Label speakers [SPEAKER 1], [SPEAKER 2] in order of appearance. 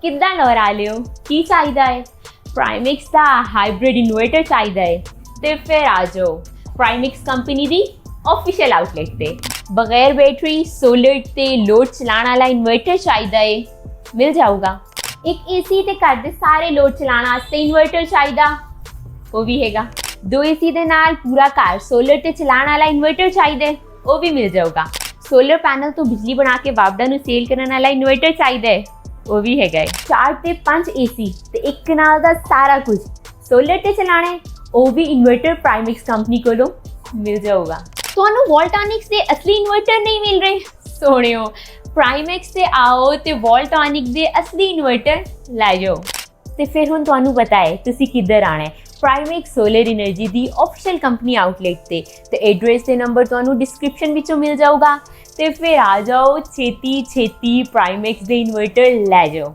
[SPEAKER 1] ਕਿੱਦਾਂ ਲਵਰਾ ਲਿਓ? ਕੀ ਚਾਹੀਦਾ ਹੈ? ਪ੍ਰਾਈਮੈਕਸ ਦਾ ਹਾਈਬ੍ਰਿਡ ਇਨਵਰਟਰ ਚਾਹੀਦਾ ਹੈ ਤੇ ਫਿਰ ਆ ਜਾਓ ਪ੍ਰਾਈਮੈਕਸ ਕੰਪਨੀ ਦੀ ऑफिशियल आउटलेट ਤੇ। ਬਗੈਰ ਬੈਟਰੀ ਸੋਲਰ ਤੇ ਲੋਡ ਚਲਾਉਣ ਵਾਲਾ ਇਨਵਰਟਰ ਚਾਹੀਦਾ ਹੈ, ਮਿਲ ਜਾਊਗਾ। ਇੱਕ ਏਸੀ ਤੇ ਘਰ ਦੇ ਸਾਰੇ ਲੋਡ ਚਲਾਉਣ ਵਾਸਤੇ ਇਨਵਰਟਰ ਚਾਹੀਦਾ, ਉਹ ਵੀ ਹੈਗਾ। ਦੋ ਏਸੀ ਦੇ ਨਾਲ ਪੂਰਾ ਘਰ ਸੋਲਰ ਤੇ ਚਲਾਉਣ ਵਾਲਾ ਇਨਵਰਟਰ ਚਾਹੀਦਾ, ਉਹ ਵੀ ਮਿਲ ਜਾਊਗਾ। ਸੋਲਰ ਪੈਨਲ ਤੋਂ ਬਿਜਲੀ ਬਣਾ ਕੇ ਵਾਪਡਾ ਨੂੰ ਸੇਲ ਕਰਨ ਵਾਲਾ ਇਨਵਰਟਰ ਚਾਹੀਦਾ ਹੈ, ਉਹ ਵੀ ਹੈਗਾ। 4 ਤੇ 5 ਏਸੀ ਤੇ ਇੱਕ ਨਾਲ ਦਾ ਸਾਰਾ ਕੁਝ ਸੋਲਰ ਤੇ ਚਲਾਣਾ ਹੈ, ਉਹ ਵੀ ਇਨਵਰਟਰ ਪ੍ਰਾਈਮੈਕਸ ਕੰਪਨੀ ਕੋਲੋਂ ਮਿਲ ਜਾਊਗਾ। ਤੁਹਾਨੂੰ ਵੋਲਟਾਨਿਕਸ ਦੇ ਅਸਲੀ ਇਨਵਰਟਰ ਨਹੀਂ ਮਿਲ ਰਹੇ? ਸੋਹਣਿਓ, ਪ੍ਰਾਈਮੈਕਸ ਤੇ ਆਓ ਤੇ ਵੋਲਟਾਨਿਕ ਦੇ ਅਸਲੀ ਇਨਵਰਟਰ ਲੈ ਜਾਓ। ਤੇ ਫਿਰ ਹੁਣ ਤੁਹਾਨੂੰ ਪਤਾ ਹੈ ਤੁਸੀਂ ਕਿੱਧਰ ਆਣਾ ਹੈ, ਪ੍ਰਾਈਮੈਕਸ ਸੋਲਰ એનર્ਜੀ ਦੀ ਆਫੀਸ਼ੀਅਲ ਕੰਪਨੀ ਆਊਟਲੈਟ ਤੇ ਐਡਰੈਸ ਤੇ ਨੰਬਰ ਤੁਹਾਨੂੰ ਡਿਸਕ੍ਰਿਪਸ਼ਨ ਵਿੱਚੋਂ ਮਿਲ ਜਾਊਗਾ। ਤੇ ਫਿਰ ਆ ਜਾਓ ਛੇਤੀ ਪ੍ਰਾਈਮੈਕਸ ਦੇ ਇਨਵਰਟਰ ਲੈ ਜਾਓ।